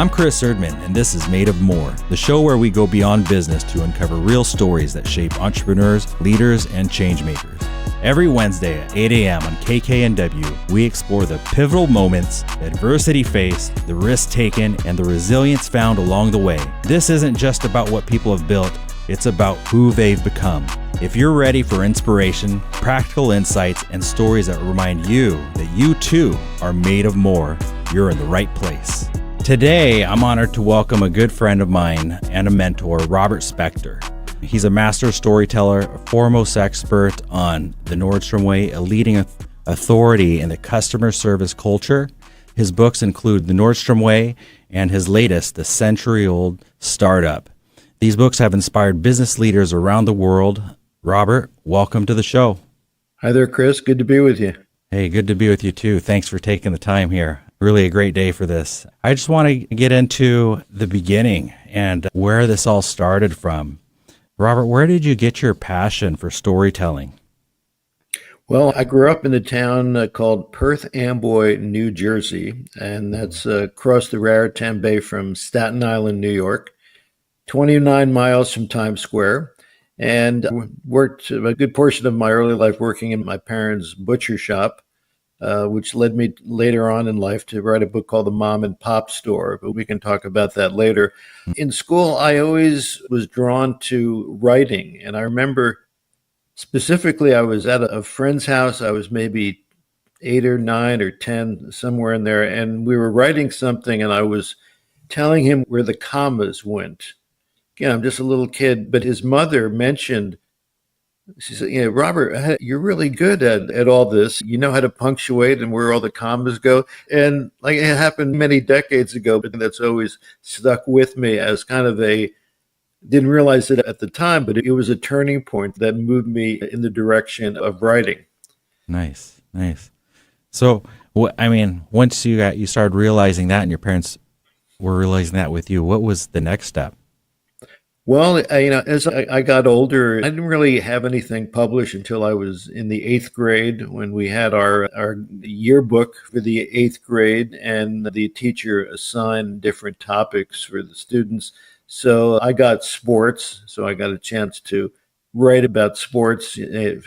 I'm Chris Erman, and this is Made of More, the show where we go beyond business to uncover real stories that shape entrepreneurs, leaders, and changemakers. Every Wednesday at 8 a.m. on KKNW, we explore the pivotal moments, the adversity faced, the risks taken, and the resilience found along the way. This isn't just about what people have built, it's about who they've become. If you're ready for inspiration, practical insights, and stories that remind you that you too are made of more, you're in the right place. Today, I'm honored to welcome a good friend of mine and a mentor, Robert Spector. He's a master storyteller, a foremost expert on the Nordstrom Way, a leading authority in the customer service culture. His books include The Nordstrom Way and his latest, The Century-Old Startup. These books have inspired business leaders around the world. Robert, welcome to the show. Hi there, Chris. Good to be with you. Hey, good to be with you too. Thanks for taking the time here. Really a great day for this. I just want to get into the beginning and where this all started from. Robert, where did you get your passion for storytelling? Well, I grew up in a town called Perth Amboy, New Jersey, and that's across the Raritan Bay from Staten Island, New York, 29 miles from Times Square, and worked a good portion of my early life working in my parents' butcher shop, which led me later on in life to write a book called The Mom and Pop Store, but we can talk about that later. In school, I always was drawn to writing, and I remember specifically I was at a friend's house. I was maybe 8 or 9 or 10, somewhere in there, and we were writing something, and I was telling him where the commas went. Again, I'm just a little kid, but his mother mentioned, she said, Robert, you're really good at all this. You know how to punctuate and where all the commas go. And like it happened many decades ago, but that's always stuck with me as kind of didn't realize it at the time, but it was a turning point that moved me in the direction of writing. Nice. So, once you started realizing that and your parents were realizing that with you, what was the next step? Well, as I got older, I didn't really have anything published until I was in the 8th grade when we had our yearbook for the 8th grade, and the teacher assigned different topics for the students. So I got sports, so I got a chance to write about sports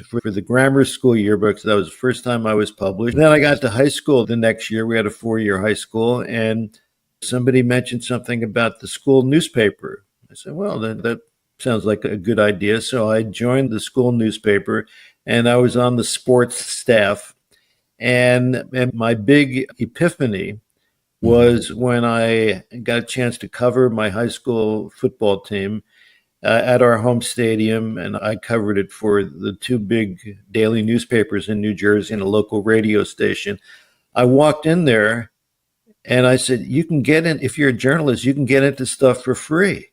for the grammar school yearbook. So that was the first time I was published. Then I got to high school the next year. We had a 4-year high school, and somebody mentioned something about the school newspaper. I said, well, that sounds like a good idea. So I joined the school newspaper, and I was on the sports staff. And my big epiphany was when I got a chance to cover my high school football team at our home stadium, and I covered it for the 2 big daily newspapers in New Jersey and a local radio station. I walked in there, and I said, you can get in, if you're a journalist, you can get into stuff for free.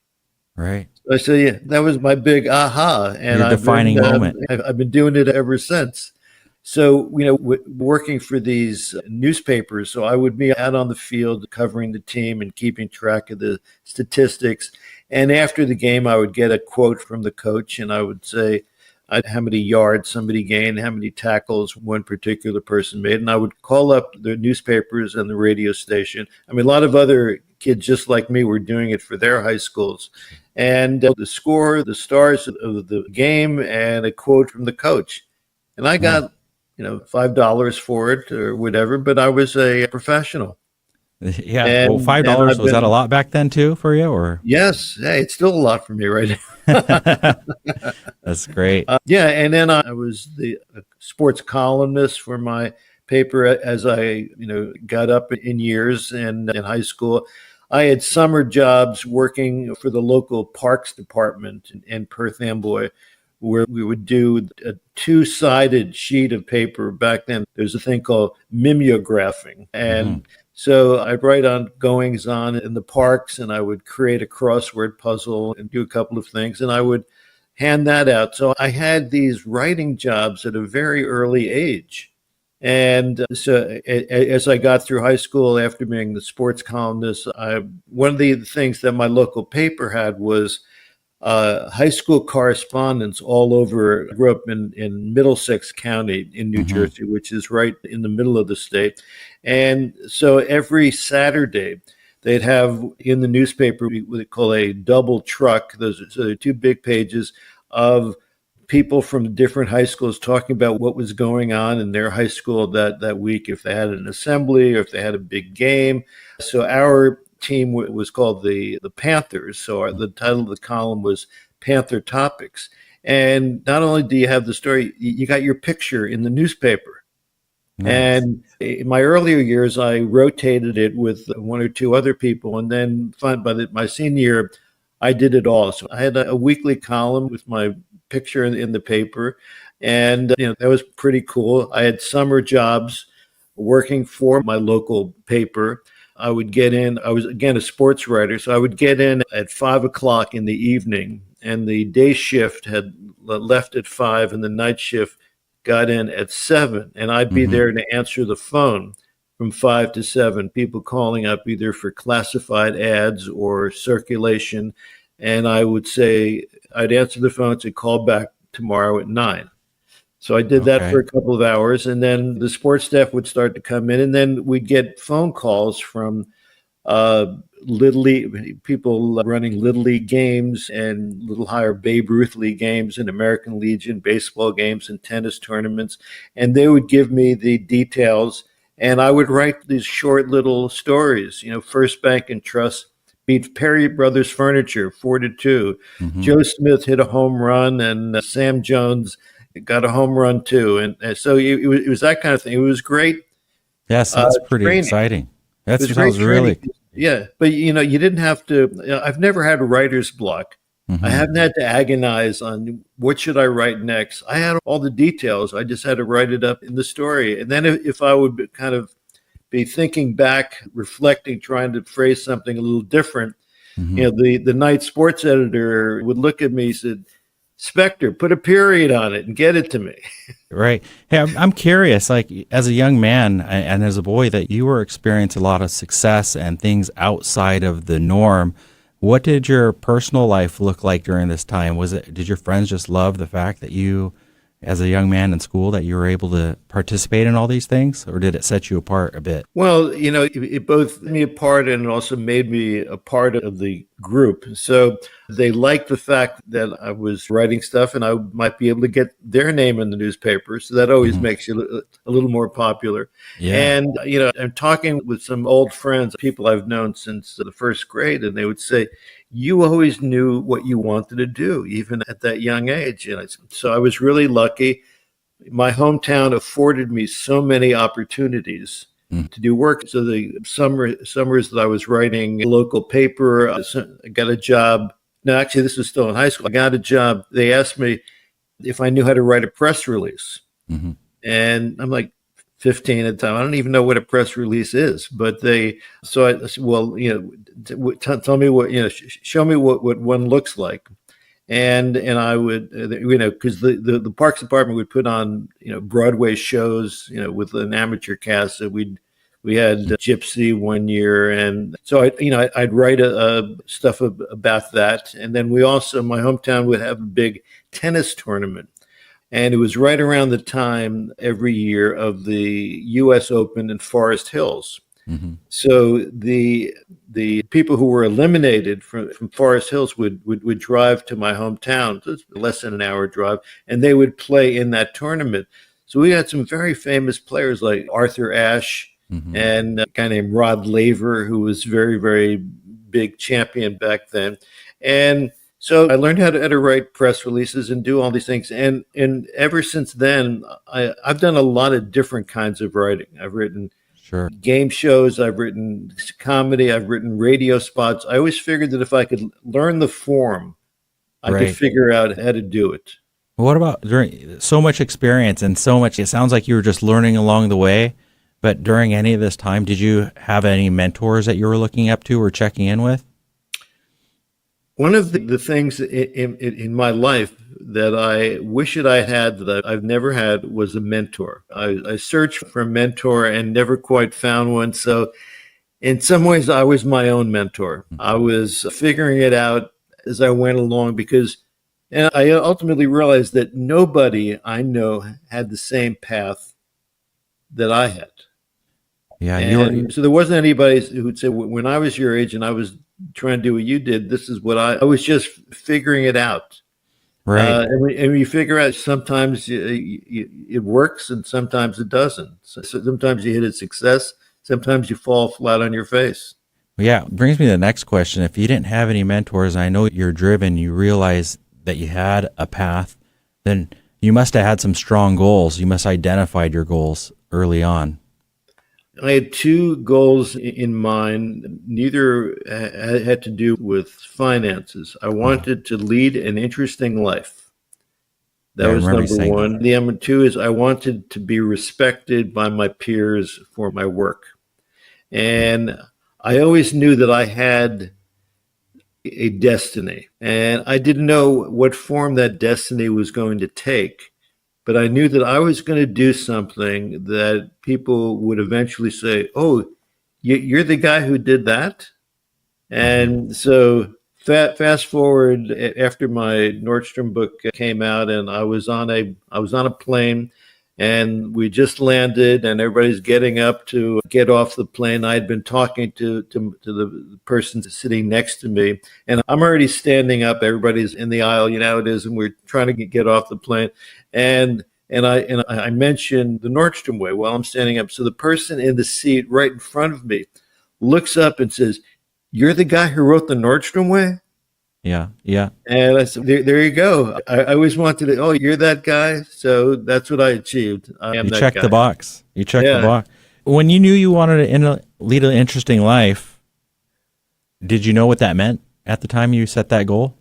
Right. I said, yeah, that was my big aha. And your defining moment. I've been doing it ever since. So, working for these newspapers, so I would be out on the field covering the team and keeping track of the statistics. And after the game, I would get a quote from the coach, and I would say how many yards somebody gained, how many tackles one particular person made. And I would call up the newspapers and the radio station. A lot of other kids just like me were doing it for their high schools. And the score, the stars of the game, and a quote from the coach. And I got, $5 for it or whatever, but I was a professional. Yeah. And, well, $5, was that a lot back then too for you, or? Yes. Hey, it's still a lot for me right now. That's great. And then I was the sports columnist for my paper as I, got up in years and in high school. I had summer jobs working for the local parks department in Perth Amboy, where we would do a 2-sided sheet of paper. Back then, there's a thing called mimeographing. And so I'd write on goings on in the parks, and I would create a crossword puzzle and do a couple of things, and I would hand that out. So I had these writing jobs at a very early age. And so as I got through high school, after being the sports columnist, one of the things that my local paper had was high school correspondence all over. I grew up in Middlesex County in New Jersey, which is right in the middle of the state. And so every Saturday, they'd have in the newspaper what they call a double truck. So they're two big pages of people from different high schools talking about what was going on in their high school that week, if they had an assembly or if they had a big game. So our team was called the Panthers. So the title of the column was Panther Topics. And not only do you have the story, you got your picture in the newspaper. Nice. And in my earlier years, I rotated it with one or two other people. And then by my senior year, I did it all. So I had a weekly column with my picture in the paper. And, that was pretty cool. I had summer jobs working for my local paper. I would get in, I was again a sports writer. So I would get in at 5 o'clock in the evening, and the day shift had left at 5, and the night shift got in at 7. And I'd be there to answer the phone from 5 to 7, people calling up either for classified ads or circulation. And I would say, I'd answer the phone and say, call back tomorrow at 9. So I did that for Okay. a couple of hours, and then the sports staff would start to come in, and then we'd get phone calls from uh, Little League people running Little League games and Little Higher Babe Ruth League games and American Legion baseball games and tennis tournaments, and they would give me the details, and I would write these short little stories. First Bank and Trust beat Perry Brothers Furniture 4-2. Hmm. Joe Smith hit a home run, and Sam Jones got a home run too, and so it was that kind of thing. It was great Yeah, sounds pretty training. exciting. It That was great sounds training. really. Yeah, but you didn't have to. I've never had a writer's block. I Hmm. haven't had to agonize on what should I write next. I had all the details. I just had to write it up in the story, and then if I would kind of be thinking back, reflecting, trying to phrase something a little different, Hmm. the night sports editor would look at me and said, Spector, put a period on it and get it to me. Right. Hey, I'm curious, like as a young man and as a boy, that you were experiencing a lot of success and things outside of the norm. What did your personal life look like during this time? Did your friends just love the fact that you, as a young man in school, that you were able to participate in all these things, or did it set you apart a bit? Well, it both made me a part and it also made me a part of the group. So they liked the fact that I was writing stuff and I might be able to get their name in the newspaper. So that always Hmm. makes you a little more popular. Yeah. And, I'm talking with some old friends, people I've known since the first grade, and they would say, you always knew what you wanted to do, even at that young age. So I was really lucky. My hometown afforded me so many opportunities Mm. to do work. So the summers that I was writing a local paper, I got a job. No, actually, this was still in high school. I got a job. They asked me if I knew how to write a press release, Hmm. and I'm like 15 at the time. I don't even know what a press release is. But so I said, well, tell me what, show me what one looks like. And I would, because the Parks Department would put on, Broadway shows, with an amateur cast. So we had Gypsy one year, and so I'd write stuff about that. And then my hometown would have a big tennis tournament, and it was right around the time every year of the U.S. Open in Forest Hills. Hmm. So the people who were eliminated from Forest Hills would drive to my hometown, so it's less than an hour drive, and they would play in that tournament. So we had some very famous players like Arthur Ashe Hmm. and a guy named Rod Laver, who was very, very big champion back then. And so I learned how to write press releases and do all these things. And ever since then, I've done a lot of different kinds of writing. I've written Sure. game shows, I've written comedy, I've written radio spots. I always figured that if I could learn the form, I could Right. figure out how to do it. What about during so much experience and so much? It sounds like you were just learning along the way. But during any of this time, did you have any mentors that you were looking up to or checking in with? One of the things in my life that I wish that I had that I've never had was a mentor. I searched for a mentor and never quite found one. So in some ways, I was my own mentor. I was figuring it out as I went along and I ultimately realized that nobody I know had the same path that I had. Yeah, And so there wasn't anybody who'd say, when I was your age and I was trying to do what you did, this is what I was just figuring it out. right. And we figure out sometimes it works and sometimes it doesn't. So sometimes you hit a success, sometimes you fall flat on your face. Well, yeah, it brings me to the next question. If you didn't have any mentors, I know you're driven, you realize that you had a path, then you must have had some strong goals. You must have identified your goals early on. I had two goals in mind. Neither had to do with finances. I wanted to lead an interesting life. That Yeah, I was remember you number saying that. one. The number two is I wanted to be respected by my peers for my work. And I always knew that I had a destiny. And I didn't know what form that destiny was going to take, but I knew that I was going to do something that people would eventually say, "Oh, you're the guy who did that." Mhm. And so fast forward after my Nordstrom book came out, and I was on a plane, and we just landed, and everybody's getting up to get off the plane. I had been talking to the person sitting next to me, and I'm already standing up. Everybody's in the aisle, you know how it is, and we're trying to get off the plane, and I mentioned the Nordstrom Way while I'm standing up. So the person in the seat right in front of me looks up and says, "You're the guy who wrote the Nordstrom Way?" Yeah, yeah. And I said, there you go. I always wanted to, oh, you're that guy. So that's what I achieved. I am You that checked the guy. box. You checked the Yeah. box. When you knew you wanted to lead an interesting life, did you know what that meant at the time you set that goal?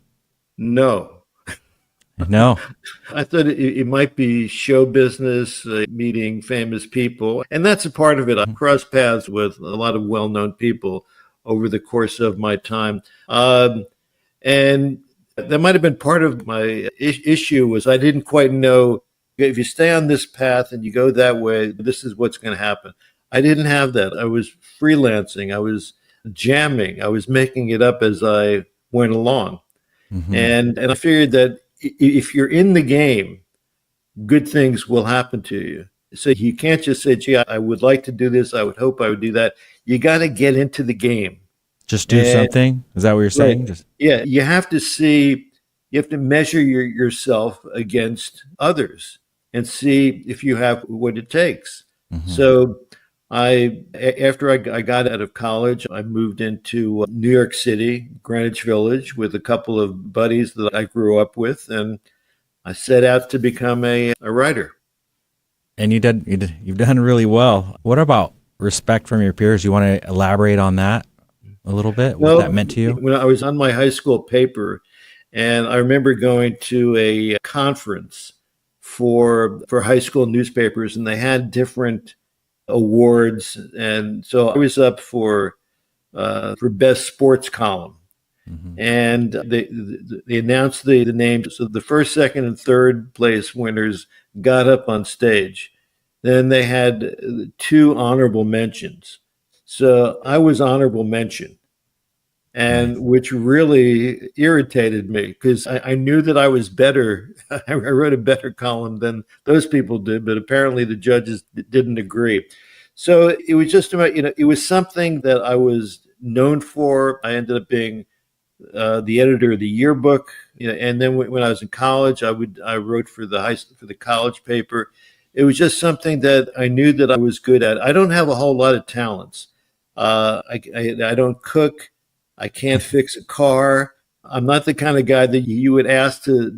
No. No. I thought it might be show business, meeting famous people. And that's a part of it. I crossed paths with a lot of well known people over the course of my time. And that might have been part of my issue was I didn't quite know if you stay on this path and you go that way, this is what's going to happen. I didn't have that. I was freelancing. I was jamming. I was making it up as I went along. Hmm. And I figured that if you're in the game, good things will happen to you. So you can't just say, gee, I would like to do this. I would hope I would do that. You got to get into the game. Just do And something? Is that what you're right. saying? Just Yeah, you have to measure yourself against others and see if you have what it takes. hmm. So after I got out of college, I moved into New York City, Greenwich Village, with a couple of buddies that I grew up with, and I set out to become a writer. And you've done really well. What about respect from your peers? You want to elaborate on that a little bit? What that Well, meant to you? when I was on my high school paper, and I remember going to a conference for high school newspapers, and they had different awards, and so I was up for best sports column, Hmm. and they announced the names. So the first, second, and third place winners got up on stage. Then they had two honorable mentions. So I was honorable mention, and Nice. which really irritated me because I knew that I was better. I wrote a better column than those people did, but apparently the judges didn't agree. So it was just about, it was something that I was known for. I ended up being the editor of the yearbook, and then when I was in college, I wrote for the college paper. It was just something that I knew that I was good at. I don't have a whole lot of talents. I don't cook. I can't fix a car. I'm not the kind of guy that you would ask to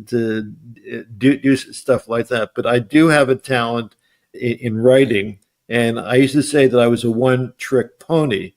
do stuff like that. But I do have a talent in writing, and I used to say that I was a one-trick pony.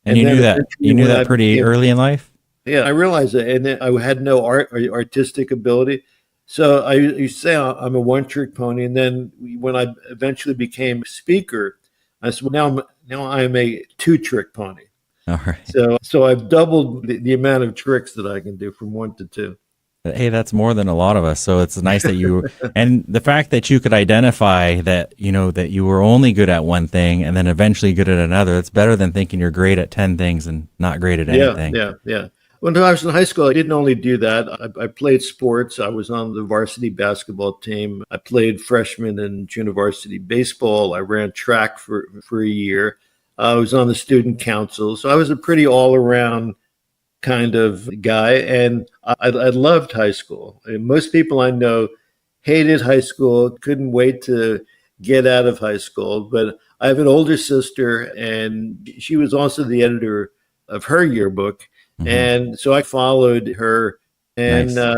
And And you then knew that eventually, when I pretty became early in life? yeah, I realized that, and then I had no artistic ability. So I used to say I'm a one-trick pony, and then when I eventually became speaker, I said, well, now I'm a two-trick pony. All right. So I've doubled the amount of tricks that I can do from one to two. But hey, that's more than a lot of us. So it's nice that and the fact that you could identify that, that you were only good at one thing and then eventually good at another. It's better than thinking you're great at 10 things and not great at Yeah, anything. yeah, yeah. When I was in high school, I didn't only do that. I played sports. I was on the varsity basketball team. I played freshman and junior varsity baseball. I ran track for a year. I was on the student council. So I was a pretty all around kind of guy. And I loved high school. And most people I know hated high school, couldn't wait to get out of high school. But I have an older sister, and she was also the editor of her yearbook. And so I followed her. And, Nice.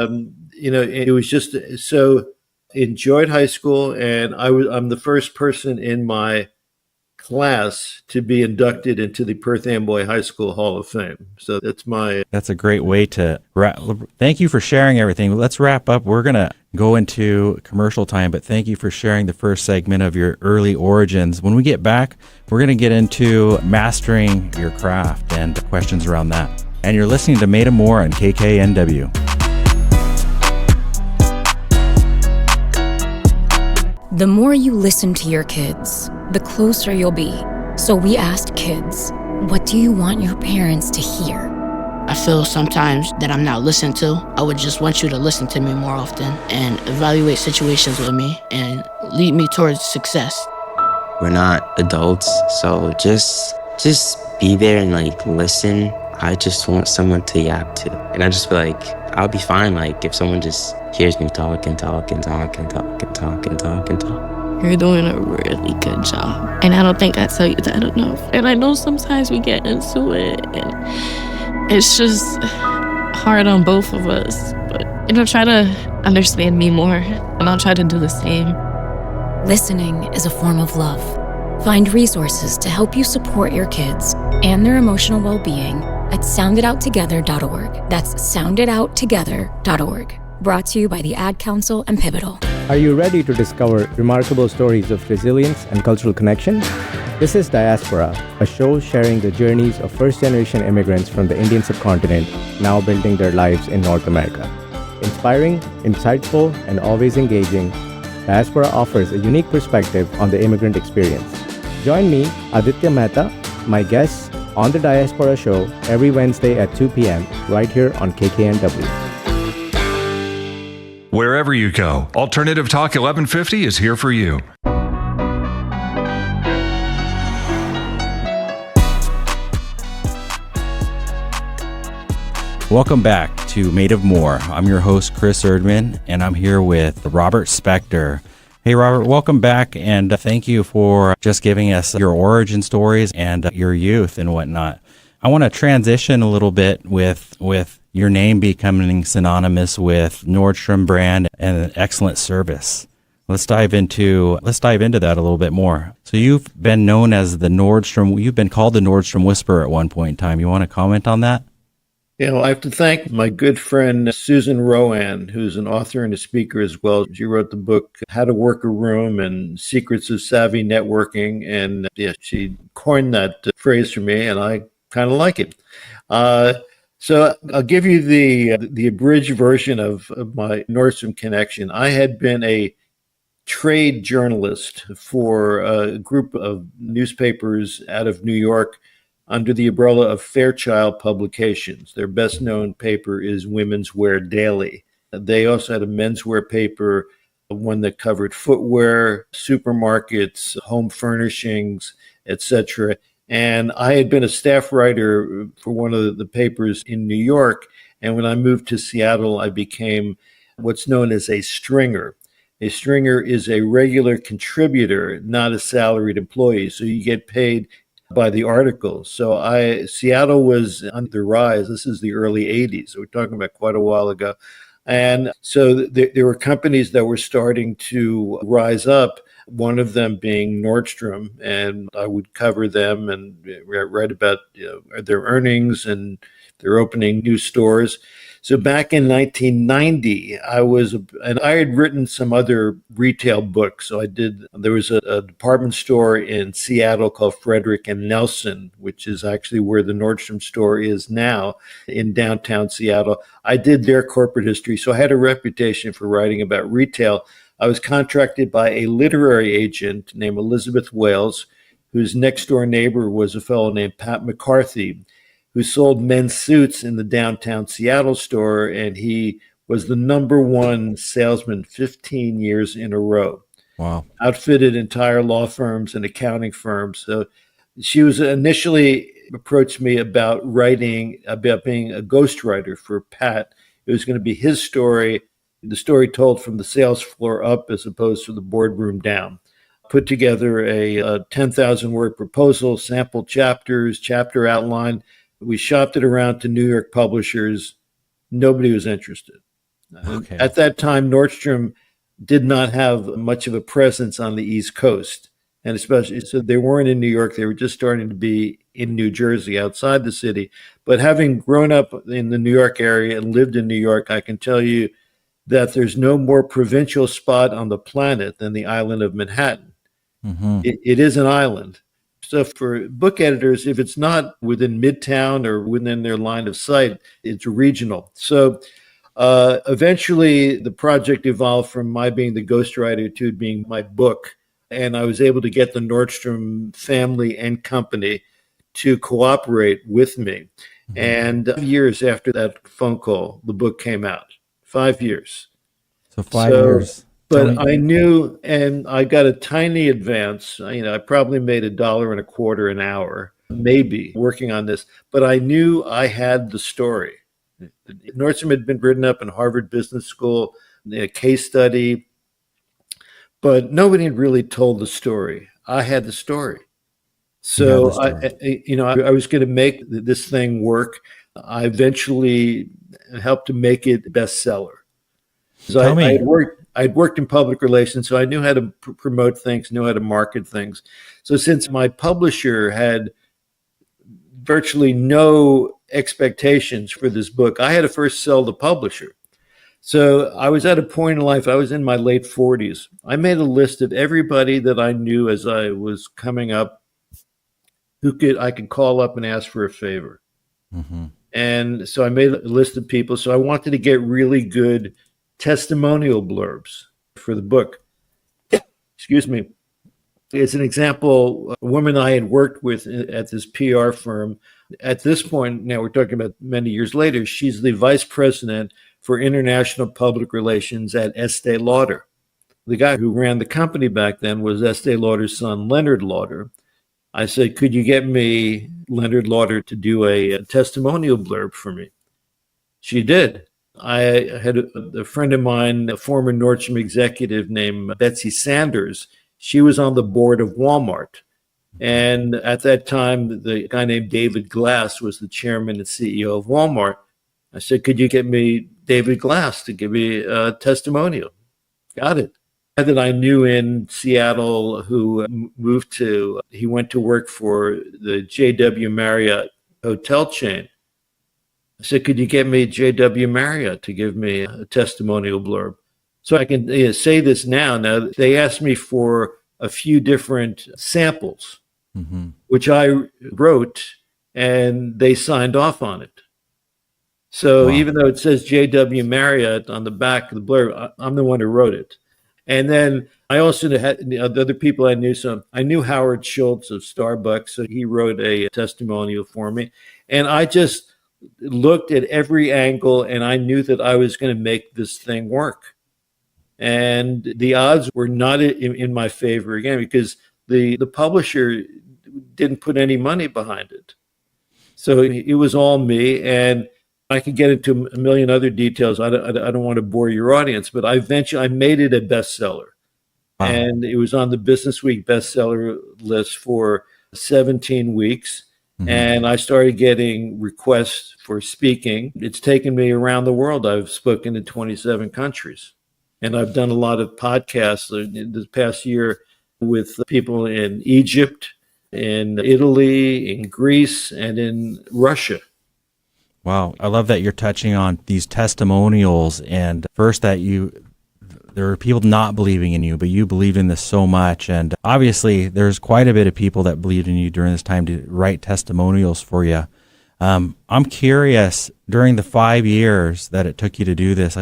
it was just so enjoyed high school. And I'm the first person in my class to be inducted into the Perth Amboy High School Hall of Fame. So That's a great way to wrap. Thank you for sharing everything. Let's wrap up. We're going to go into commercial time, but thank you for sharing the first segment of your early origins. When we get back, we're going to get into mastering your craft and questions around that. And you're listening to Made of More on KKNW. The more you listen to your kids, the closer you'll be. So we asked kids, what do you want your parents to hear? I feel sometimes that I'm not listened to. I would just want you to listen to me more often and evaluate situations with me and lead me towards success. We're not adults, so just be there and listen. I just want someone to yap to. And I just feel like I'll be fine if someone just hears me talk and talk and talk and talk and talk and talk and talk. You're doing a really good job. And I don't think I tell you that enough. And I know sometimes we get into it and it's just hard on both of us. But, try to understand me more and I'll try to do the same. Listening is a form of love. Find resources to help you support your kids and their emotional well-being at sounditouttogether.org. That's sounditouttogether.org. Brought to you by the Ad Council and Pivotal. Are you ready to discover remarkable stories of resilience and cultural connection? This is Diaspora, a show sharing the journeys of first-generation immigrants from the Indian subcontinent now building their lives in North America. Inspiring, insightful, and always engaging, Diaspora offers a unique perspective on the immigrant experience. Join me, Aditya Mehta, my guests, on the Diaspora Show every Wednesday at 2 p.m. right here on KKNW. Wherever you go, Alternative Talk 1150 is here for you. Welcome back to Made of More. I'm your host, Chris Erman, and I'm here with Robert Spector. Hey, Robert, welcome back, and thank you for just giving us your origin stories and your youth and whatnot. I want to transition a little bit with your name becoming synonymous with Nordstrom brand and excellent service. Let's dive into that a little bit more. So you've been known as you've been called the Nordstrom Whisperer at one point in time. You want to comment on that? I have to thank my good friend, Susan Rowan, who's an author and a speaker as well. She wrote the book, How to Work a Room and Secrets of Savvy Networking. And she coined that phrase for me, and I kind of like it. So I'll give you the abridged version of my Nordstrom connection. I had been a trade journalist for a group of newspapers out of New York under the umbrella of Fairchild Publications. Their best known paper is Women's Wear Daily. They also had a menswear paper, one that covered footwear, supermarkets, home furnishings, etc. And I had been a staff writer for one of the papers in New York. And when I moved to Seattle, I became what's known as a stringer. A stringer is a regular contributor, not a salaried employee. So you get paid by the article. So Seattle was on the rise. This is the early 80s. So we're talking about quite a while ago. And so there were companies that were starting to rise up, one of them being Nordstrom, and I would cover them and write about their earnings and their opening new stores. So back in 1990, I had written some other retail books. So there was a department store in Seattle called Frederick and Nelson, which is actually where the Nordstrom store is now in downtown Seattle. I did their corporate history. So I had a reputation for writing about retail. I was contracted by a literary agent named Elizabeth Wales, whose next door neighbor was a fellow named Pat McCarthy, who sold men's suits in the downtown Seattle store, and he was the number one salesman 15 years in a row. Wow. Outfitted entire law firms and accounting firms. So She was initially approached me about being a ghostwriter for Pat. It was going to be his story, the story told from the sales floor up as opposed to the boardroom down. Put together a 10,000 word proposal, sample chapters, chapter outline. We shopped it around to New York publishers. Nobody was interested. Okay. At that time, Nordstrom did not have much of a presence on the East Coast. And especially, so they weren't in New York. They were just starting to be in New Jersey, outside the city. But having grown up in the New York area and lived in New York, I can tell you that there's no more provincial spot on the planet than the island of Manhattan. Mm-hmm. It is an island. So for book editors, if it's not within Midtown or within their line of sight, it's regional. So eventually the project evolved from my being the ghostwriter to it being my book. And I was able to get the Nordstrom family and company to cooperate with me. Mm-hmm. And years after that phone call, the book came out. 5 years. So 5 years. But I knew, and I got a tiny advance. I probably made $1.25 an hour, maybe, working on this. But I knew I had the story. Nordstrom had been written up in Harvard Business School, a case study, but nobody had really told the story. I had the story. So I was going to make this thing work. I eventually helped to make it a bestseller. So I'd worked in public relations, so I knew how to promote things, knew how to market things. So since my publisher had virtually no expectations for this book, I had to first sell the publisher. So I was at a point in life, I was in my late 40s. I made a list of everybody that I knew as I was coming up I could call up and ask for a favor. Mm-hmm. And so I made a list of people. So I wanted to get really good testimonial blurbs for the book. Excuse me. As an example, a woman I had worked with at this PR firm, at this point, now we're talking about many years later, she's the vice president for international public relations at Estee Lauder. The guy who ran the company back then was Estee Lauder's son, Leonard Lauder. I said, could you get me Leonard Lauder to do a testimonial blurb for me? She did. I had a friend of mine, a former Nordstrom executive named Betsy Sanders. She was on the board of Walmart. And at that time, the guy named David Glass was the chairman and CEO of Walmart. I said, could you get me David Glass to give me a testimonial? Got it. That I knew in Seattle who he went to work for the JW Marriott hotel chain. I said, could you get me JW Marriott to give me a testimonial blurb? So I can say this now. Now, they asked me for a few different samples, mm-hmm. which I wrote, and they signed off on it. So wow. Even though it says JW Marriott on the back of the blurb, I'm the one who wrote it. And then I also had the other people I knew. So I knew Howard Schultz of Starbucks, so he wrote a testimonial for me. And I just looked at every angle, and I knew that I was going to make this thing work. And the odds were not in my favor again, because the publisher didn't put any money behind it. So it was all me. And I could get into a million other details. I don't want to bore your audience, but I made it a bestseller. Wow. And it was on the Business Week bestseller list for 17 weeks. Mm-hmm. And I started getting requests for speaking. It's taken me around the world. I've spoken in 27 countries. And I've done a lot of podcasts in this past year with people in Egypt, in Italy, in Greece, and in Russia. Wow. I love that you're touching on these testimonials, and first that there are people not believing in you, but you believed in this so much. And obviously there's quite a bit of people that believed in you during this time to write testimonials for you. I'm curious, during the 5 years that it took you to do this,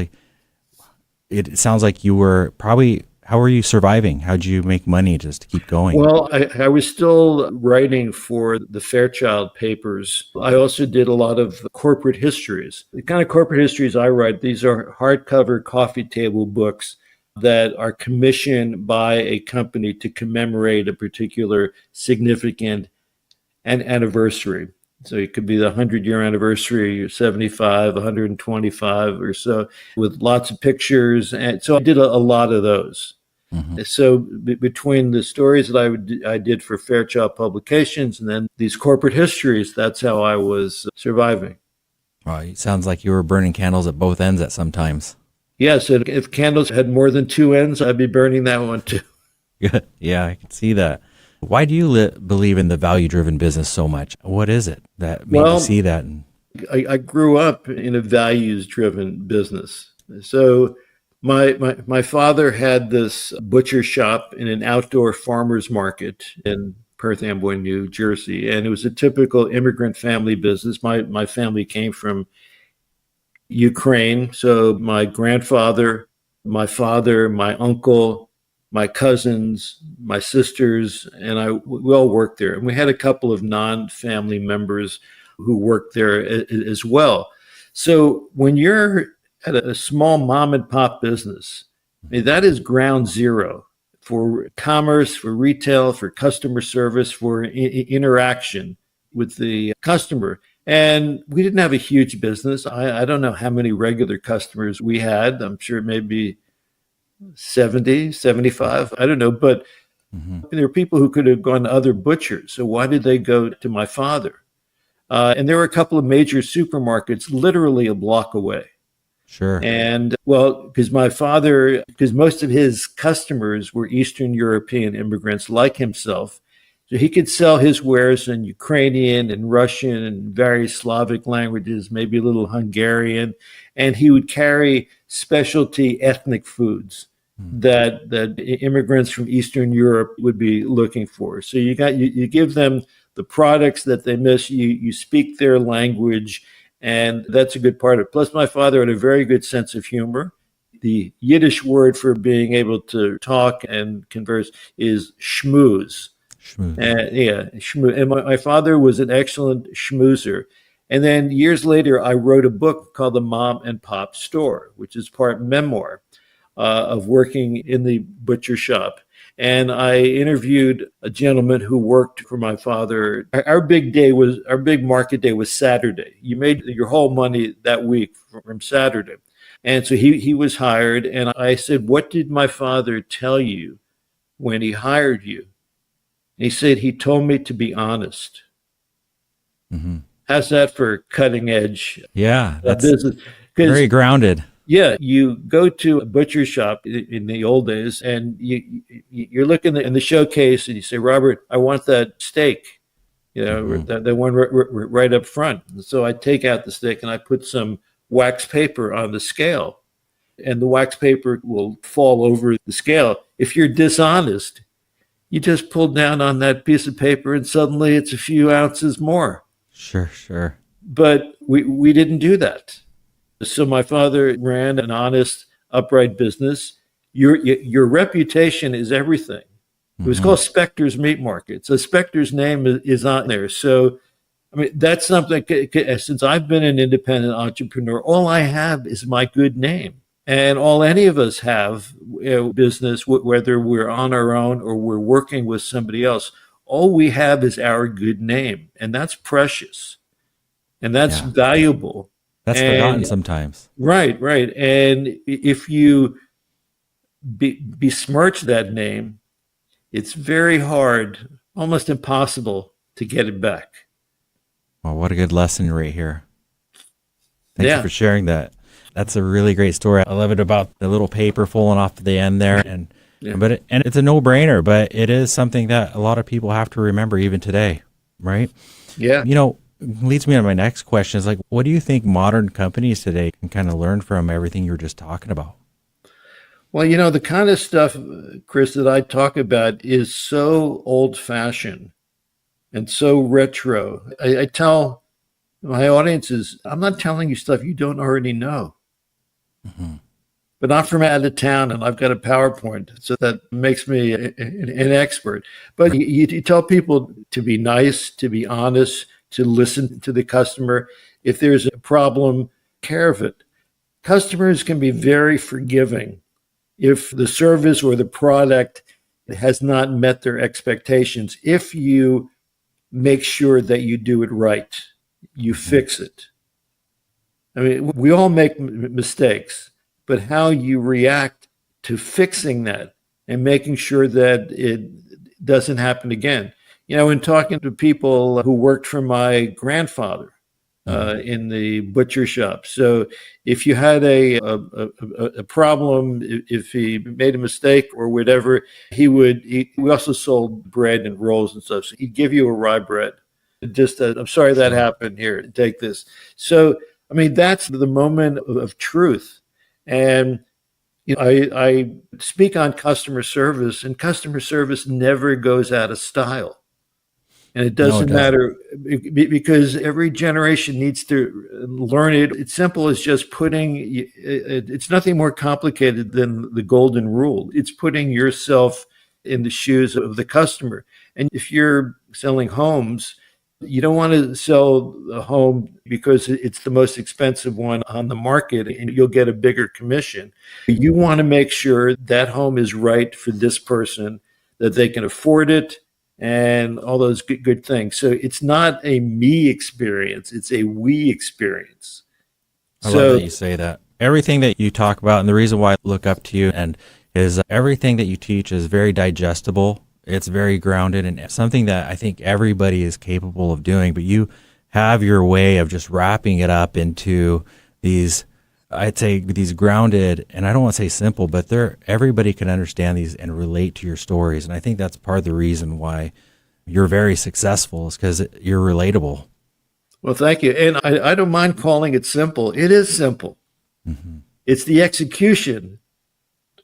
it sounds like you were probably, how were you surviving? How'd you make money just to keep going? Well, I was still writing for the Fairchild papers. I also did a lot of corporate histories. The kind of corporate histories I write, these are hardcover coffee table books that are commissioned by a company to commemorate a particular significant and anniversary. So it could be the 100-year anniversary, or 75, 125 or so, with lots of pictures. And so I did a lot of those. Mm-hmm. So between the stories that I did for Fairchild Publications and then these corporate histories, that's how I was surviving. Well, it sounds like you were burning candles at both ends at some times. Yeah, so if candles had more than two ends, I'd be burning that one too. Yeah, I can see that. Why do you believe in the value-driven business so much? What is it that made you see that? I grew up in a values-driven business. So my father had this butcher shop in an outdoor farmer's market in Perth Amboy, New Jersey, and it was a typical immigrant family business. My family came from Ukraine, so my grandfather, my father, my uncle, my cousins, my sisters, and we all worked there. And we had a couple of non-family members who worked there as well. So when you're at a small mom and pop business, I mean, that is ground zero for commerce, for retail, for customer service, for interaction with the customer. And we didn't have a huge business. I don't know how many regular customers we had. I'm sure maybe 70, 75, I don't know. But there were people who could have gone to other butchers. So why did they go to my father? And there were a couple of major supermarkets literally a block away. Sure. And because most of his customers were Eastern European immigrants like himself. So he could sell his wares in Ukrainian and Russian and various Slavic languages, maybe a little Hungarian, and he would carry specialty ethnic foods that immigrants from Eastern Europe would be looking for. So you give them the products that they miss, you speak their language, and that's a good part of it. Plus, my father had a very good sense of humor. The Yiddish word for being able to talk and converse is schmooze. Schmooze. And my father was an excellent schmoozer. And then years later, I wrote a book called The Mom and Pop Store, which is part memoir of working in the butcher shop. And I interviewed a gentleman who worked for my father. Our big market day was Saturday. You made your whole money that week from Saturday. And so he was hired. And I said, "What did my father tell you when he hired you?" And he said, "He told me to be honest." Mm-hmm. How's that for cutting edge? Yeah, that's business? Very grounded. Yeah, you go to a butcher shop in the old days, and you're looking in the showcase, and you say, "Robert, I want that steak," that one right up front. And so I take out the steak and I put some wax paper on the scale, and the wax paper will fall over the scale. If you're dishonest, you just pull down on that piece of paper, and suddenly it's a few ounces more. Sure. But we didn't do that. So my father ran an honest, upright business. Your reputation is everything. It was called Spector's Meat Market. So Spector's name is on there. So, I mean, that's something, since I've been an independent entrepreneur, all I have is my good name. And all any of us have, business, whether we're on our own or we're working with somebody else, all we have is our good name. And that's precious. And that's valuable. That's forgotten sometimes. Right. And if you besmirch that name, it's very hard, almost impossible to get it back. Well, what a good lesson right here. Thank you for sharing that. That's a really great story. I love it about the little paper falling off the end there. And it's a no-brainer, but it is something that a lot of people have to remember even today, right? Yeah. Leads me to my next question is what do you think modern companies today can kind of learn from everything you were just talking about? Well, the kind of stuff, Chris, that I talk about is so old-fashioned and so retro. I tell my audiences, I'm not telling you stuff you don't already know. Mm-hmm. But I'm from out of town, and I've got a PowerPoint, so that makes me an expert. But you tell people to be nice, to be honest, to listen to the customer. If there's a problem, care of it. Customers can be very forgiving if the service or the product has not met their expectations. If you make sure that you do it right. You fix it. I mean, we all make mistakes, but how you react to fixing that and making sure that it doesn't happen again. In talking to people who worked for my grandfather in the butcher shop. So if you had a problem, if he made a mistake or whatever, we also sold bread and rolls and stuff. So he'd give you a rye bread. Just, I'm sorry that happened. Here, take this. So, I mean, that's the moment of truth. And I speak on customer service, and customer service never goes out of style. And it doesn't matter, because every generation needs to learn it. It's simple as just it's nothing more complicated than the golden rule. It's putting yourself in the shoes of the customer. And if you're selling homes, you don't want to sell a home because it's the most expensive one on the market and you'll get a bigger commission. You want to make sure that home is right for this person, that they can afford it, and all those good things. So it's not a me experience, it's a we experience. I love that you say that. Everything that you talk about, and the reason why I look up to you, and is everything that you teach is very digestible. It's very grounded and something that I think everybody is capable of doing, but you have your way of just wrapping it up into these, I'd say, these grounded, and I don't want to say simple, but everybody can understand these and relate to your stories. And I think that's part of the reason why you're very successful, is because you're relatable. Well, thank you. And I don't mind calling it simple. It is simple. Mm-hmm. It's the execution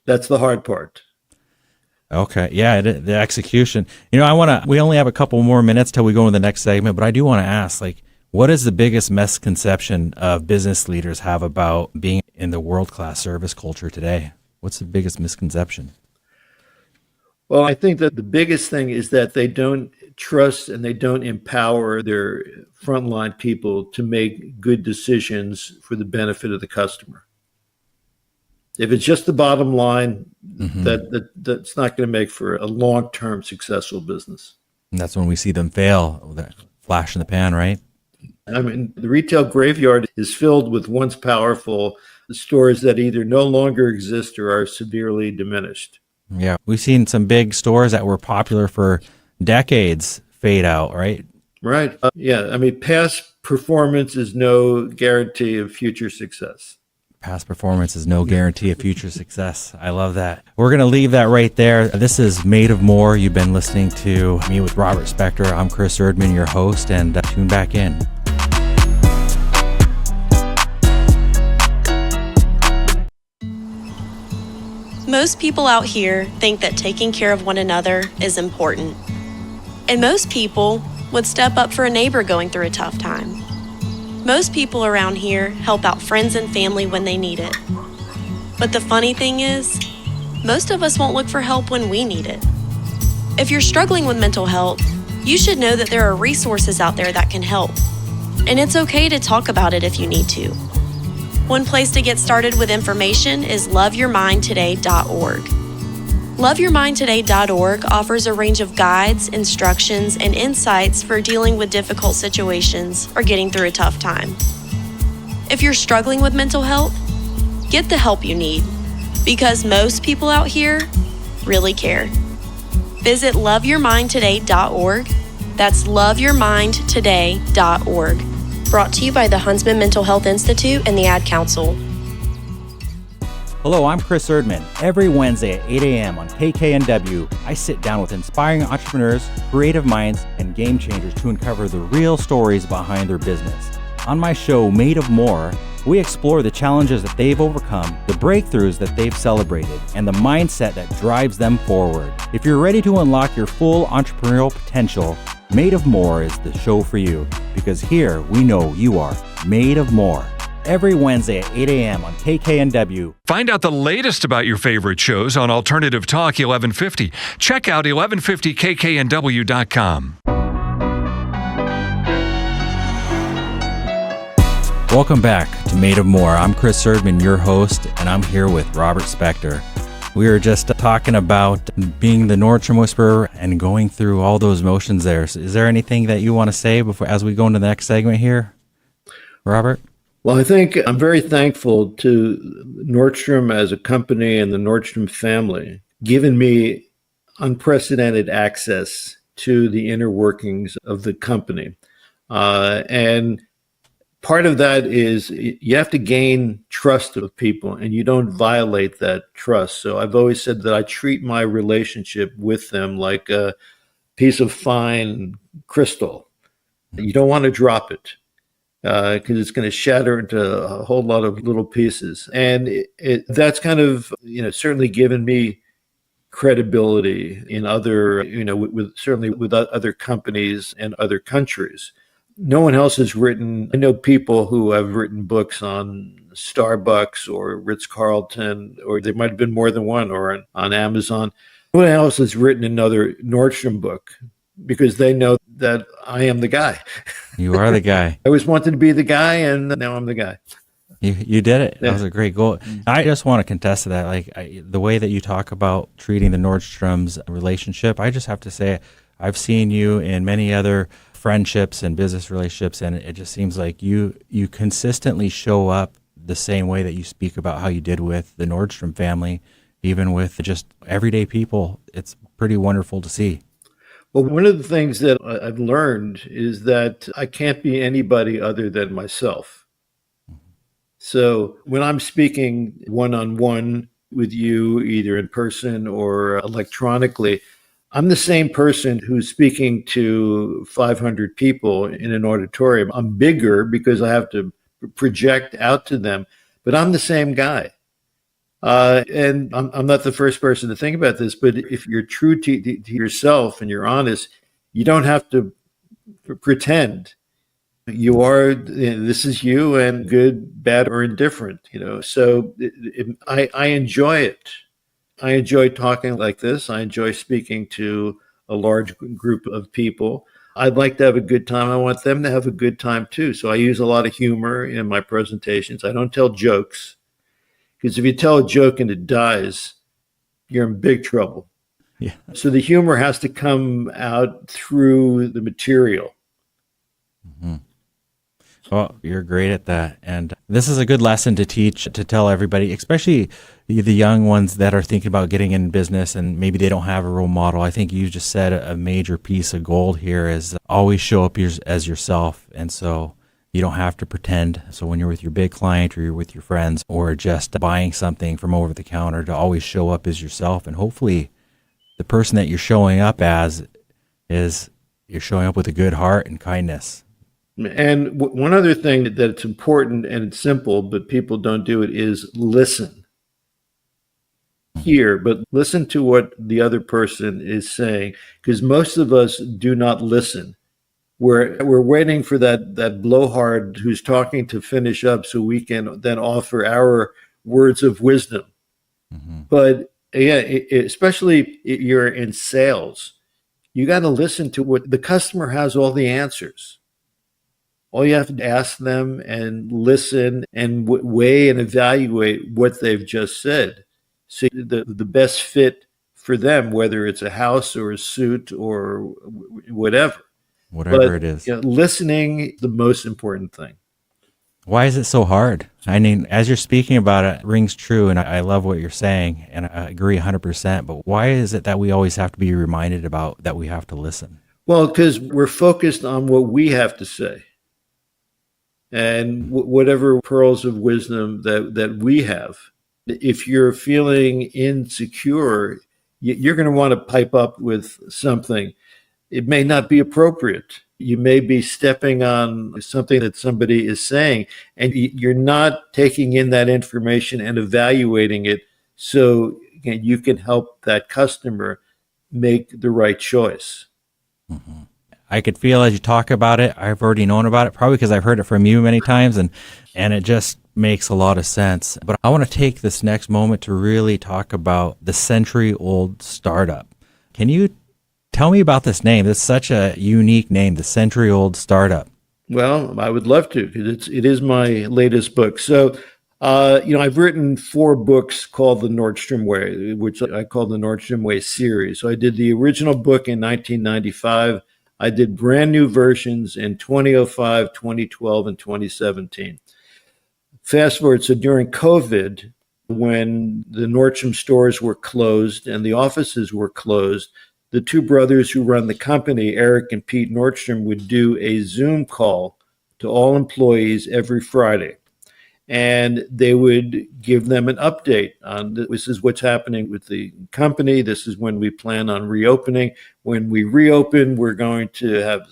that's the hard part. Okay. Yeah. The execution, we only have a couple more minutes till we go into the next segment, but I do want to ask, what is the biggest misconception of business leaders have about being in the world-class service culture today? What's the biggest misconception? Well, I think that the biggest thing is that they don't trust and they don't empower their frontline people to make good decisions for the benefit of the customer. If it's just the bottom line, that's not going to make for a long-term successful business. And that's when we see them fail, that flash in the pan, right? I mean, the retail graveyard is filled with once powerful stores that either no longer exist or are severely diminished. Yeah, we've seen some big stores that were popular for decades fade out, right? Right. Yeah, I mean, past performance is no guarantee of future success. Past performance is no guarantee of future success. I love that. We're going to leave that right there. This is Made of More. You've been listening to me with Robert Spector. I'm Chris Erman, your host, and tune back in. Most people out here think that taking care of one another is important. And most people would step up for a neighbor going through a tough time. Most people around here help out friends and family when they need it. But the funny thing is, most of us won't look for help when we need it. If you're struggling with mental health, you should know that there are resources out there that can help. And it's okay to talk about it if you need to. One place to get started with information is loveyourmindtoday.org. Loveyourmindtoday.org offers a range of guides, instructions, and insights for dealing with difficult situations or getting through a tough time. If you're struggling with mental health, get the help you need, because most people out here really care. Visit loveyourmindtoday.org. That's loveyourmindtoday.org. Brought to you by the Huntsman Mental Health Institute and the Ad Council. Hello, I'm Chris Erman. Every Wednesday at 8 a.m. on KKNW, I sit down with inspiring entrepreneurs, creative minds, and game changers to uncover the real stories behind their business. On my show, Made of More, we explore the challenges that they've overcome, the breakthroughs that they've celebrated, and the mindset that drives them forward. If you're ready to unlock your full entrepreneurial potential, Made of More is the show for you, because here we know you are made of more. Every Wednesday at 8 a.m. on KKNW. Find out the latest about your favorite shows on Alternative Talk 1150. Check out 1150kknw.com. Welcome back to Made of More. I'm Chris Erman, your host, and I'm here with Robert Spector. We were just talking about being the Nordstrom Whisperer and going through all those motions there. So is there anything that you want to say before, as we go into the next segment here, Robert? Well, I think I'm very thankful to Nordstrom as a company and the Nordstrom family, giving me unprecedented access to the inner workings of the company. And part of that is you have to gain trust of people, and you don't violate that trust. So I've always said that I treat my relationship with them like a piece of fine crystal. You don't want to drop it because it's going to shatter into a whole lot of little pieces. And that's kind of, certainly given me credibility in other, certainly with other companies and other countries. No one else has written. I know people who have written books on Starbucks or Ritz-Carlton, or there might have been more than one, or on Amazon. No one else has written another Nordstrom book because they know that I am the guy. You are the guy. I always wanted to be the guy, and now I'm the guy. You did it. That was a great goal. I just want to contest to that. Like the way that you talk about treating the Nordstrom's relationship, I just have to say, I've seen you in many other friendships and business relationships, and it just seems like you consistently show up the same way that you speak about how you did with the Nordstrom family, even with just everyday people. It's pretty wonderful to see. Well, one of the things that I've learned is that I can't be anybody other than myself. So when I'm speaking one-on-one with you, either in person or electronically, I'm the same person who's speaking to 500 people in an auditorium. I'm bigger because I have to project out to them, but I'm the same guy. And I'm not the first person to think about this, but if you're true to yourself and you're honest, you don't have to pretend. You are, this is you, and good, bad, or indifferent, So I enjoy it. I enjoy talking like this. I enjoy speaking to a large group of people. I'd like to have a good time. I want them to have a good time too. So I use a lot of humor in my presentations. I don't tell jokes, because if you tell a joke and it dies, you're in big trouble. Yeah. So the humor has to come out through the material. Mm-hmm. Well, you're great at that. And this is a good lesson to teach, to tell everybody, especially the young ones that are thinking about getting in business and maybe they don't have a role model. I think you just said a major piece of gold here is always show up as yourself. And so you don't have to pretend. So when you're with your big client or you're with your friends or just buying something from over the counter, to always show up as yourself. And hopefully the person that you're showing up as is you're showing up with a good heart and kindness. And one other thing that's important, and it's simple, but people don't do it, is listen. Hear, but listen to what the other person is saying, because most of us do not listen. We're waiting for that blowhard who's talking to finish up so we can then offer our words of wisdom. Mm-hmm. But yeah, especially if you're in sales, you got to listen to what the customer has, all the answers. All you have to ask them and listen and weigh and evaluate what they've just said. See the best fit for them, whether it's a house or a suit or whatever. Whatever it is. Listening is the most important thing. Why is it so hard? I mean, as you're speaking about it, it rings true, and I love what you're saying, and I agree 100%. But why is it that we always have to be reminded about that we have to listen? Well, because we're focused on what we have to say. And whatever pearls of wisdom that we have, if you're feeling insecure, you're going to want to pipe up with something. It may not be appropriate. You may be stepping on something that somebody is saying, and you're not taking in that information and evaluating it so you can help that customer make the right choice. Mm-hmm. I could feel as you talk about it, I've already known about it, probably because I've heard it from you many times, and it just makes a lot of sense. But I want to take this next moment to really talk about the century-old startup. Can you tell me about this name? It's such a unique name, the century-old startup. Well, I would love to, because it is my latest book. So I've written 4 books called The Nordstrom Way, which I call the Nordstrom Way series. So I did the original book in 1995. I did brand new versions in 2005, 2012, and 2017. Fast forward, so during COVID, when the Nordstrom stores were closed and the offices were closed, the 2 brothers who run the company, Eric and Pete Nordstrom, would do a Zoom call to all employees every Friday. And they would give them an update on this is what's happening with the company. This is when we plan on reopening. When we reopen, we're going to have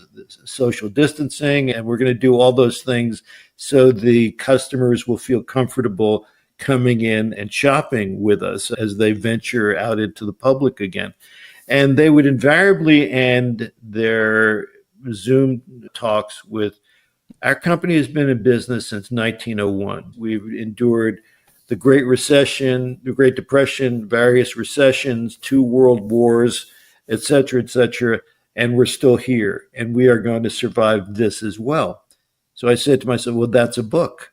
social distancing and we're going to do all those things so the customers will feel comfortable coming in and shopping with us as they venture out into the public again. And they would invariably end their Zoom talks with, our company has been in business since 1901. We've endured the Great Recession, the Great Depression, various recessions, 2 world wars, et cetera, and we're still here, and we are going to survive this as well. So I said to myself, well, that's a book.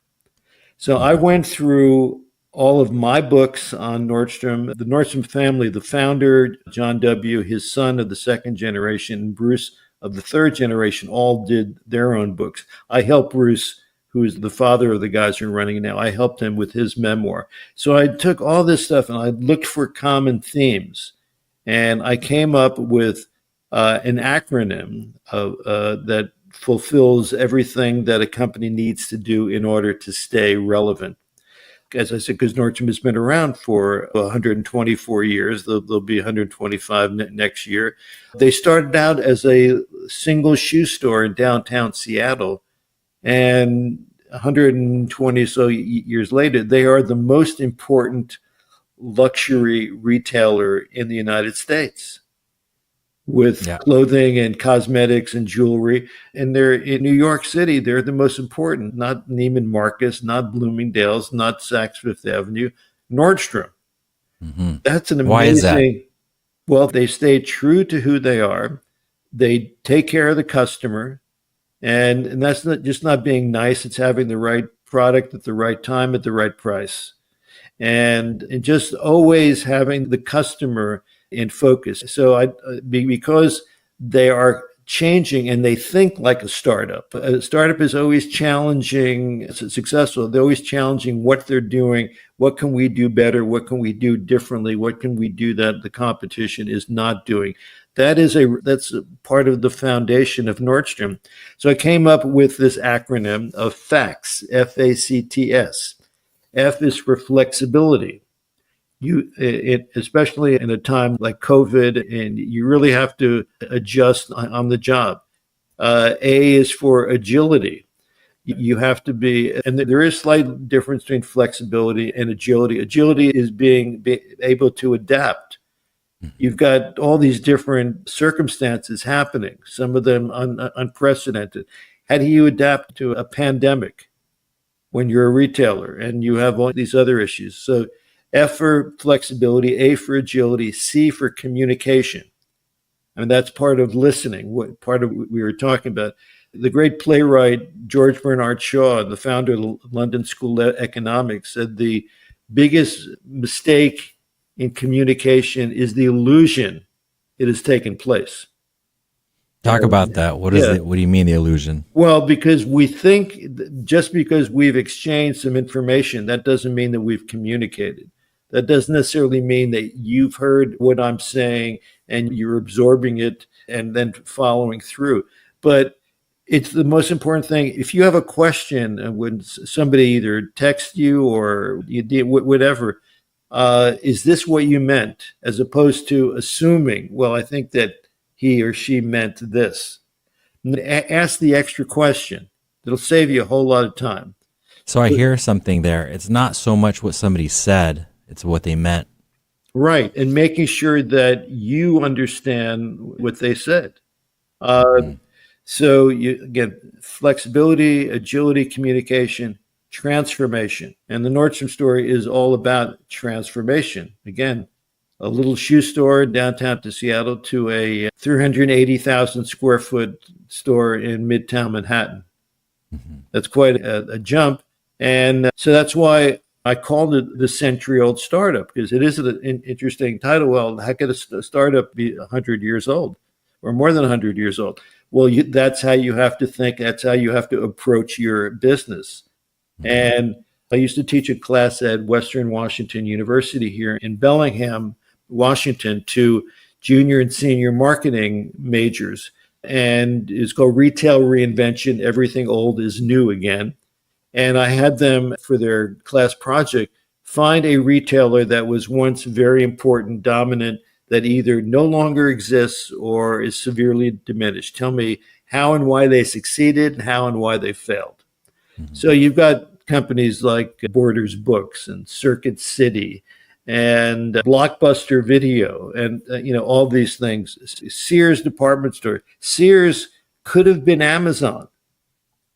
So I went through all of my books on Nordstrom, the Nordstrom family, the founder, John W., his son of the 2nd generation, Bruce of the 3rd generation, all did their own books. I helped Bruce, who is the father of the guys who are running it now. I helped him with his memoir. So I took all this stuff and I looked for common themes. And I came up with an acronym that fulfills everything that a company needs to do in order to stay relevant. As I said, because Nordstrom has been around for 124 years. They'll be 125 next year. They started out as a single shoe store in downtown Seattle. And 120 so years later, they are the most important luxury retailer in the United States, with clothing and cosmetics and jewelry. And they're in New York City, they're the most important, not Neiman Marcus, not Bloomingdale's, not Saks Fifth Avenue, Nordstrom. Mm-hmm. That's an amazing. Why is that? Well, they stay true to who they are. They take care of the customer. And that's not just not being nice. It's having the right product at the right time at the right price. And just always having the customer in focus. So because they are changing and they think like a startup. A startup is always challenging, successful. They're always challenging what they're doing. What can we do better? What can we do differently? What can we do that the competition is not doing? That's a part of the foundation of Nordstrom. So I came up with this acronym of FACTS, FACTS. F is for flexibility. Especially in a time like COVID, and you really have to adjust on the job. A is for agility. You have to be, and there is slight difference between flexibility and agility. Agility is being able to adapt. You've got all these different circumstances happening, some of them unprecedented. How do you adapt to a pandemic when you're a retailer and you have all these other issues? So F for flexibility, A for agility, C for communication. I mean, that's part of listening, part of what we were talking about. The great playwright George Bernard Shaw, the founder of the London School of Economics, said the biggest mistake in communication is the illusion it has taken place. Talk about that. What is it? What do you mean, the illusion? Well, because we think just because we've exchanged some information, that doesn't mean that we've communicated. That doesn't necessarily mean that you've heard what I'm saying and you're absorbing it and then following through. But it's the most important thing. If you have a question and when somebody either texts you or you did whatever, is this what you meant? As opposed to assuming, well, I think that he or she meant this. Ask the extra question. It'll save you a whole lot of time. So I hear something there. It's not so much what somebody said, it's what they meant. Right. And making sure that you understand what they said. So again, flexibility, agility, communication, transformation. And the Nordstrom story is all about transformation. Again, a little shoe store downtown to Seattle to a 380,000 square foot store in Midtown Manhattan. Mm-hmm. That's quite a jump. And so that's why I called it the century-old startup, because it is an interesting title. Well, how could a startup be 100 years old or more than 100 years old? Well, that's how you have to think. That's how you have to approach your business. And I used to teach a class at Western Washington University here in Bellingham, Washington, to junior and senior marketing majors. And it's called Retail Reinvention. Everything old is new again. And I had them, for their class project, find a retailer that was once very important, dominant, that either no longer exists or is severely diminished. Tell me how and why they succeeded and how and why they failed. So you've got companies like Borders Books and Circuit City and Blockbuster Video and all these things. Sears department store. Sears could have been Amazon.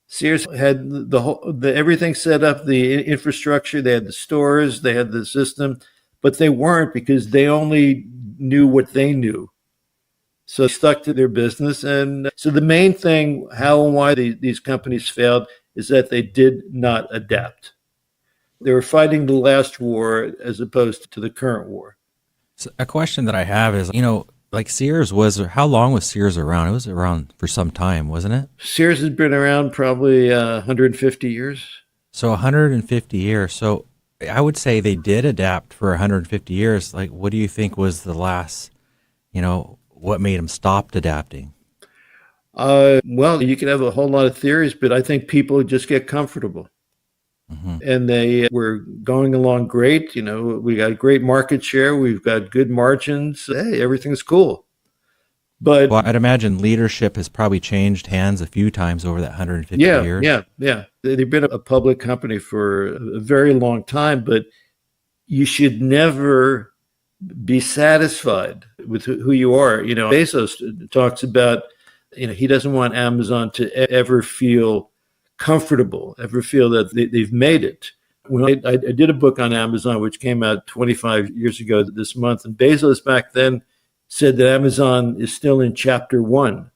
Sears had the everything set up, the infrastructure, they had the stores, they had the system, but they weren't, because they only knew what they knew. So they stuck to their business. And so the main thing, how and why these companies failed, is that they did not adapt. They were fighting the last war as opposed to the current war. So a question that I have is, like Sears how long was Sears around? It was around for some time, wasn't it? Sears has been around probably 150 years. So 150 years. So I would say they did adapt for 150 years. Like, what do you think was the last, what made them stop adapting? Well, you can have a whole lot of theories, but I think people just get comfortable. And they were going along great. We got great market share. We've got good margins. Hey, everything's cool. But I'd imagine leadership has probably changed hands a few times over that 150 years. Yeah. They've been a public company for a very long time, but you should never be satisfied with who you are. Bezos talks about, he doesn't want Amazon to ever feel comfortable, ever feel that they've made it. When I did a book on Amazon, which came out 25 years ago this month, and Bezos back then said that Amazon is still in chapter 1.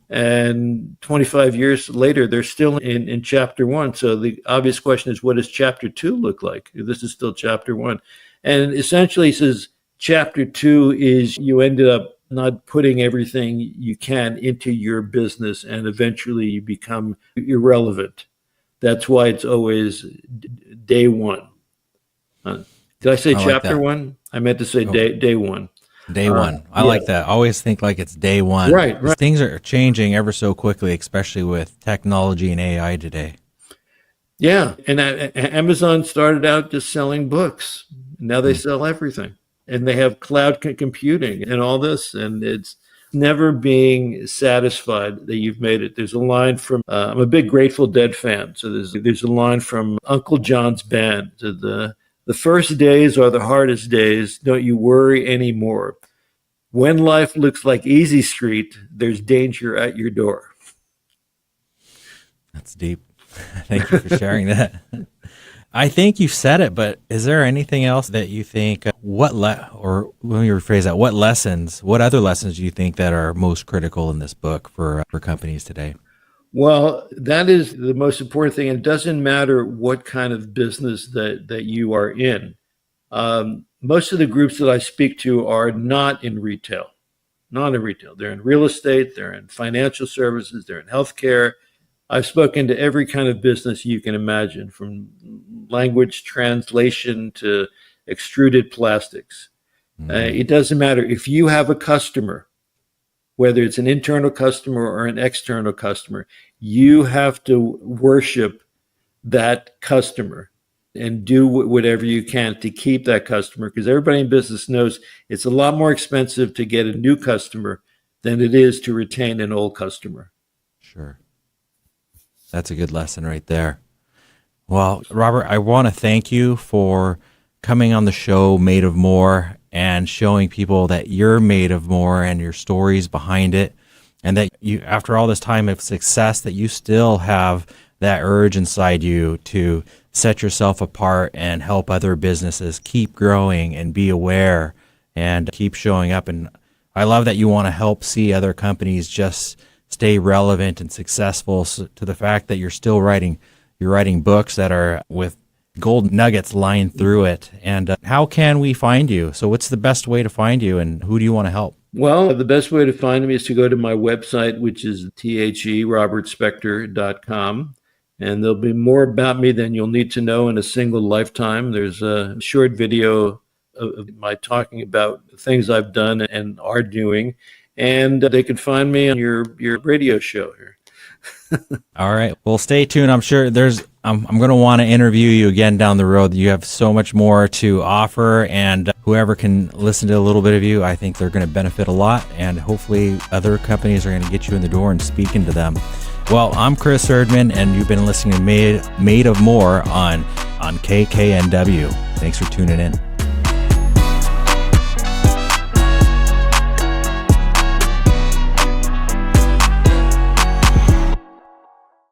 And 25 years later, they're still in chapter 1. So the obvious question is, what does chapter 2 look like? This is still chapter 1. And essentially, he says, chapter 2 is you ended up not putting everything you can into your business, and eventually you become irrelevant. That's why it's always day one. Did I say chapter 1? I meant to say day 1. Day one. I like that. I always think like it's day one. Right. Things are changing ever so quickly, especially with technology and AI today. Yeah. And Amazon started out just selling books. Now they sell everything. And they have cloud computing and all this. And it's never being satisfied that you've made it. There's a line from, I'm a big Grateful Dead fan. So there's a line from Uncle John's band. The first days are the hardest days. Don't you worry anymore. When life looks like Easy Street, there's danger at your door. That's deep. Thank you for sharing that. I think you said it, but is there anything else that you think, or let me rephrase that, what other lessons do you think that are most critical in this book for companies today? Well, that is the most important thing. It doesn't matter what kind of business that you are in. Most of the groups that I speak to are not in retail. They're in real estate, they're in financial services, they're in healthcare. I've spoken to every kind of business you can imagine, from language translation to extruded plastics. It doesn't matter. If you have a customer, whether it's an internal customer or an external customer, you have to worship that customer and do whatever you can to keep that customer, because everybody in business knows it's a lot more expensive to get a new customer than it is to retain an old customer. Sure. That's a good lesson right there. Well, Robert, I want to thank you for coming on the show, Made of More, and showing people that you're made of more and your stories behind it. And that you, after all this time of success, that you still have that urge inside you to set yourself apart and help other businesses keep growing and be aware and keep showing up. And I love that you want to help see other companies just stay relevant and successful, to the fact that you're still writing You're writing books that are with gold nuggets lying through it. And how can we find you? So what's the best way to find you, and who do you want to help? Well, the best way to find me is to go to my website, which is robertspector.com. And there'll be more about me than you'll need to know in a single lifetime. There's a short video of my talking about things I've done and are doing. And they can find me on your radio show here. All right. Well, stay tuned. I'm sure I'm going to want to interview you again down the road. You have so much more to offer, and whoever can listen to a little bit of you, I think they're going to benefit a lot, and hopefully other companies are going to get you in the door and speak into them. Well, I'm Chris Erdman, and you've been listening to Made of More on KKNW. Thanks for tuning in.